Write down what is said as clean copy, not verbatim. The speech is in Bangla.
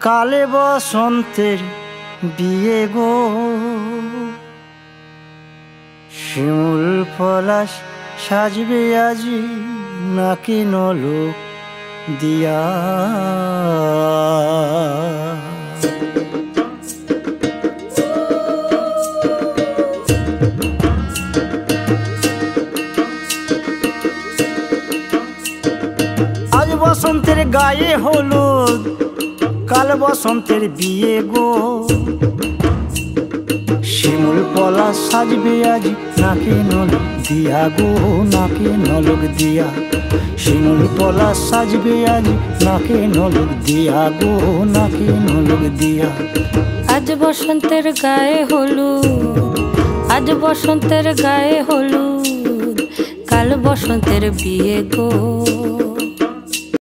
কালে বসন্তের বিয়ে গো, শিমুল পলাশ সাজবে আজি নাকি নলক দিয়া। আজ বসন্তের গায়ে হলুদ, কাল বসন্তের বিয়ে গো, শিমুল পলাশ সাজবে আজ নাকে নলক দিয়া গো, নাকে নলক দিয়া। শিমুল পলাশ সাজবে আজ নাকে নলক দিয়া গো, নাকে নলক দিয়া। আজ বসন্তের গায়ে হলুদ, আজ বসন্তের গায়ে হলুদ, কাল বসন্তের বিয়ে গো।